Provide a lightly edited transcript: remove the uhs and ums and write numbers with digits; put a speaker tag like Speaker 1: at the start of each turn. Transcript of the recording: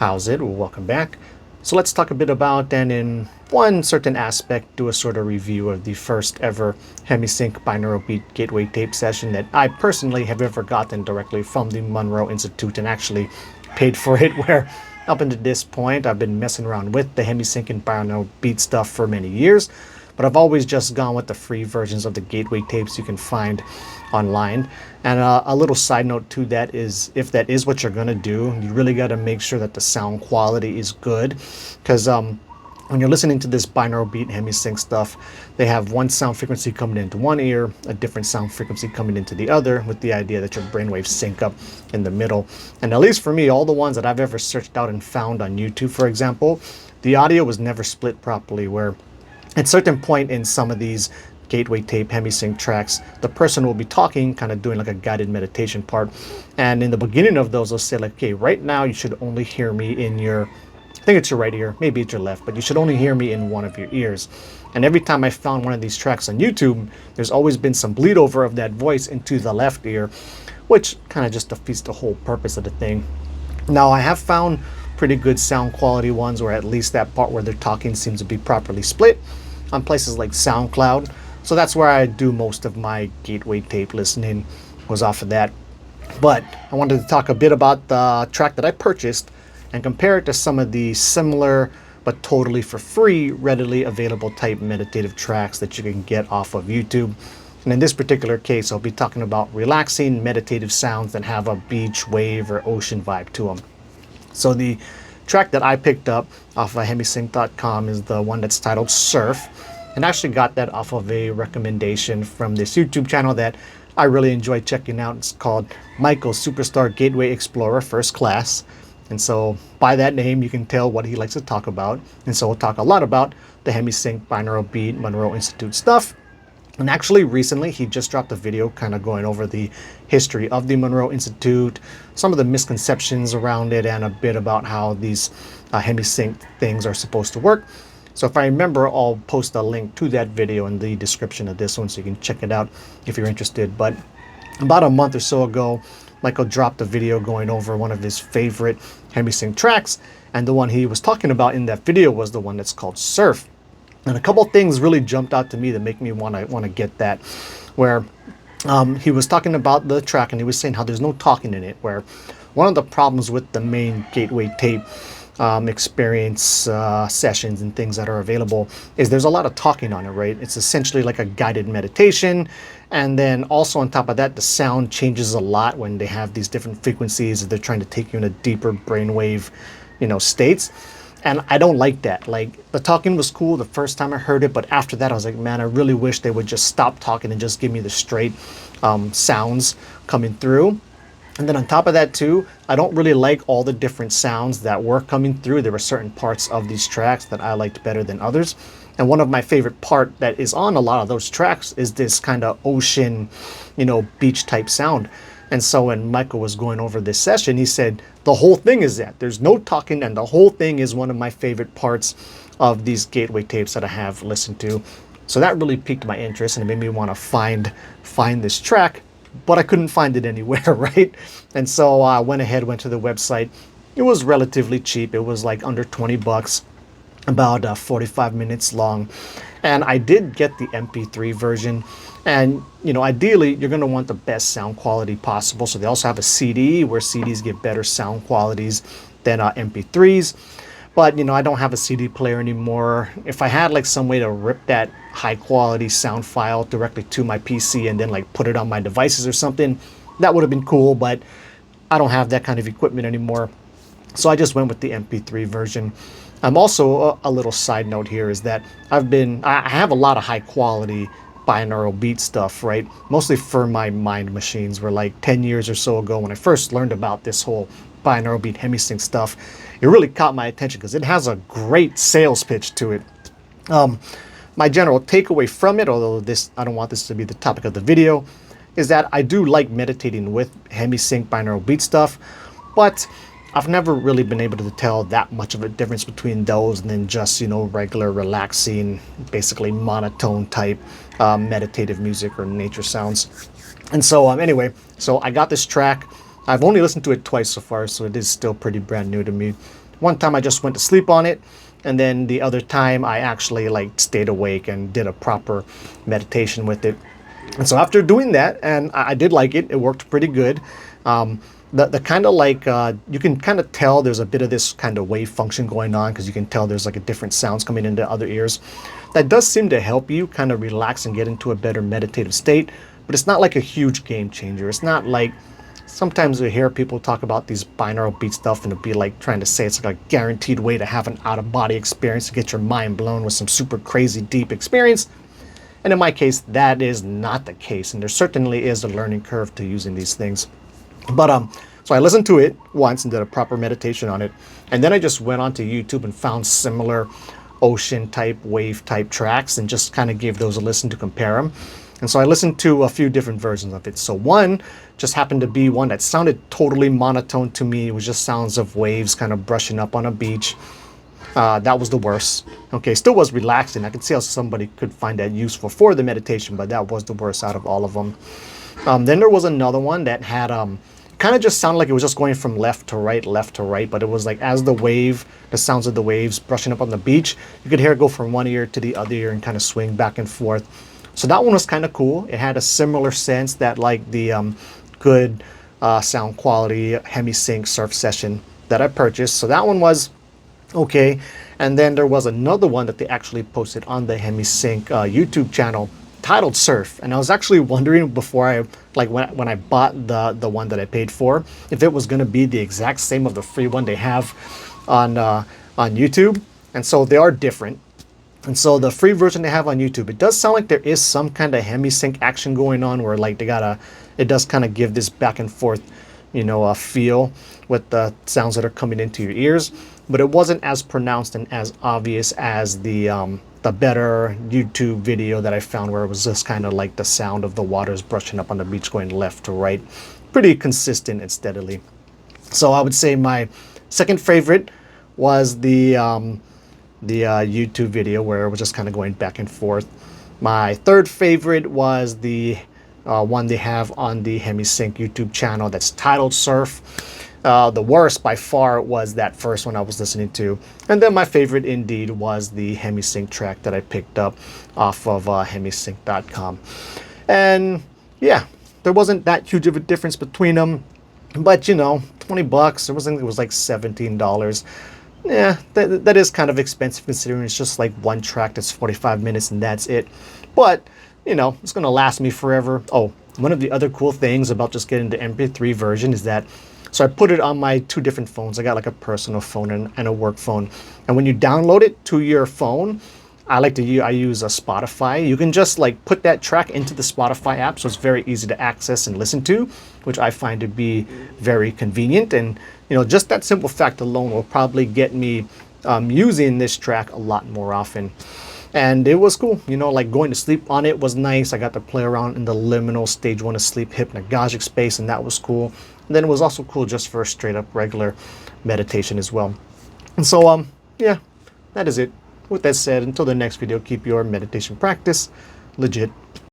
Speaker 1: How's it? Well, welcome back. So let's talk a bit about, and in one certain aspect, do a sort of review of the first ever Hemi-Sync binaural beat gateway tape session that I personally have ever gotten directly from the Monroe Institute and actually paid for it, where up until this point I've been messing around with the Hemi-Sync and binaural beat stuff for many years, but I've always just gone with the free versions of the gateway tapes you can find online. And a little side note to that is, if that is what you're going to do, you really got to make sure that the sound quality is good, because when you're listening to this binaural beat Hemi-Sync stuff, they have one sound frequency coming into one ear, a different sound frequency coming into the other, with the idea that your brainwaves sync up in the middle. And at least for me, all the ones that I've ever searched out and found on YouTube, for example, the audio was never split properly, where at a certain point in some of these gateway tape Hemi-Sync tracks, the person will be talking, kind of doing like a guided meditation part, and in the beginning of those they'll say like, okay, right now you should only hear me in your, I think it's your right ear, maybe it's your left, but you should only hear me in one of your ears. And every time I found one of these tracks on YouTube, there's always been some bleed over of that voice into the left ear, which kind of just defeats the whole purpose of the thing. Now, I have found pretty good sound quality ones, or at least that part where they're talking seems to be properly split, on places like SoundCloud. So that's where I do most of my gateway tape listening, was off of that. But I wanted to talk a bit about the track that I purchased and compare it to some of the similar but totally for free, readily available type meditative tracks that you can get off of YouTube. And in this particular case, I'll be talking about relaxing meditative sounds that have a beach, wave, or ocean vibe to them. So the track that I picked up off of Hemi-Sync.com is the one that's titled Surf, and actually got that off of a recommendation from this YouTube channel that I really enjoy checking out. It's called Michael Superstar Gateway Explorer First Class. And so by that name, you can tell what he likes to talk about. And so we'll talk a lot about the Hemi-Sync binaural beat Monroe Institute stuff. And actually recently he just dropped a video kind of going over the history of the Monroe Institute, some of the misconceptions around it, and a bit about how these Hemi-Sync things are supposed to work. So if I remember, I'll post a link to that video in the description of this one so you can check it out if you're interested. But about a month or so ago, Michael dropped a video going over one of his favorite Hemi-Sync tracks, and the one he was talking about in that video was the one that's called Surf. And a couple things really jumped out to me that make me want to get that, where he was talking about the track and he was saying how there's no talking in it, where one of the problems with the main gateway tape experience sessions and things that are available is there's a lot of talking on it, right? It's essentially like a guided meditation, and then also on top of that, the sound changes a lot when they have these different frequencies. They're trying to take you in a deeper brainwave, states. And I don't like that. Like, the talking was cool the first time I heard it, but after that I was like, man, I really wish they would just stop talking and just give me the straight sounds coming through. And then on top of that too, I don't really like all the different sounds that were coming through. There were certain parts of these tracks that I liked better than others. And one of my favorite part that is on a lot of those tracks is this kind of ocean, beach type sound. And so when Michael was going over this session, he said the whole thing is that there's no talking, and the whole thing is one of my favorite parts of these gateway tapes that I have listened to. So that really piqued my interest, and it made me want to find this track, but I couldn't find it anywhere, right? And so I went to the website. It was relatively cheap. It was like under 20 bucks, about 45 minutes long. And I did get the MP3 version. And, ideally, you're going to want the best sound quality possible. So they also have a CD, where CDs get better sound qualities than MP3s. But, I don't have a CD player anymore. If I had like some way to rip that high quality sound file directly to my PC and then like put it on my devices or something, that would have been cool. But I don't have that kind of equipment anymore. So I just went with the MP3 version. Also, a little side note here is that I have a lot of high quality binaural beat stuff, right? Mostly for my mind machines, where like 10 years or so ago when I first learned about this whole binaural beat Hemi-Sync stuff, it really caught my attention because it has a great sales pitch to it. My general takeaway from it, although I don't want this to be the topic of the video, is that I do like meditating with Hemi-Sync binaural beat stuff, but I've never really been able to tell that much of a difference between those and then just, regular relaxing, basically monotone type meditative music or nature sounds. And so anyway, so I got this track. I've only listened to it twice so far, so it is still pretty brand new to me. One time I just went to sleep on it, and then the other time I actually like stayed awake and did a proper meditation with it. And so after doing that, and I did like it, it worked pretty good. The kind of like, you can kind of tell there's a bit of this kind of wave function going on, because you can tell there's like a different sounds coming into other ears. That does seem to help you kind of relax and get into a better meditative state, but it's not like a huge game changer. It's not like, sometimes we hear people talk about these binaural beat stuff and it'll be like trying to say it's like a guaranteed way to have an out-of-body experience to get your mind blown with some super crazy deep experience. And in my case, that is not the case. And there certainly is a learning curve to using these things. But so I listened to it once and did a proper meditation on it. And then I just went onto YouTube and found similar ocean type, wave type tracks and just kind of gave those a listen to compare them. And so I listened to a few different versions of it. So one just happened to be one that sounded totally monotone to me. It was just sounds of waves kind of brushing up on a beach. That was the worst. Okay, still was relaxing. I could see how somebody could find that useful for the meditation, but that was the worst out of all of them. Then there was another one that had kind of just sounded like it was just going from left to right, but it was like as the wave, the sounds of the waves brushing up on the beach, you could hear it go from one ear to the other ear and kind of swing back and forth. So that one was kind of cool. It had a similar sense that like the good sound quality Hemi-Sync surf session that I purchased. So that one was okay. And then there was another one that they actually posted on the Hemi-Sync YouTube channel titled Surf. And I was actually wondering before I, like when I bought the one that I paid for, if it was going to be the exact same of the free one they have on YouTube. And so they are different. And so the free version they have on YouTube, it does sound like there is some kind of Hemi-Sync action going on where like it does kind of give this back and forth, you know, feel with the sounds that are coming into your ears. But it wasn't as pronounced and as obvious as the better YouTube video that I found, where it was just kind of like the sound of the waters brushing up on the beach going left to right. Pretty consistent and steadily. So I would say my second favorite was the YouTube video where it was just kind of going back and forth. My third favorite was the one they have on the Hemi-Sync YouTube channel that's titled Surf. The worst by far was that first one I was listening to. And then my favorite indeed was the Hemi-Sync track that I picked up off of Hemi-Sync.com. And yeah, there wasn't that huge of a difference between them. But you know, 20 bucks, it was like $17. Yeah, that is kind of expensive considering it's just like one track that's 45 minutes and that's it. But, you know, it's going to last me forever. Oh, one of the other cool things about just getting the MP3 version is that, so I put it on my two different phones. I got like a personal phone and a work phone. And when you download it to your phone, I use a Spotify. You can just like put that track into the Spotify app, so it's very easy to access and listen to, which I find to be very convenient. And you know, just that simple fact alone will probably get me using this track a lot more often. And it was cool, you know, like going to sleep on it was nice. I got to play around in the liminal stage 1 of sleep hypnagogic space, and that was cool. And then it was also cool just for a straight up regular meditation as well. And so yeah, that is it. With that said, until the next video, keep your meditation practice legit.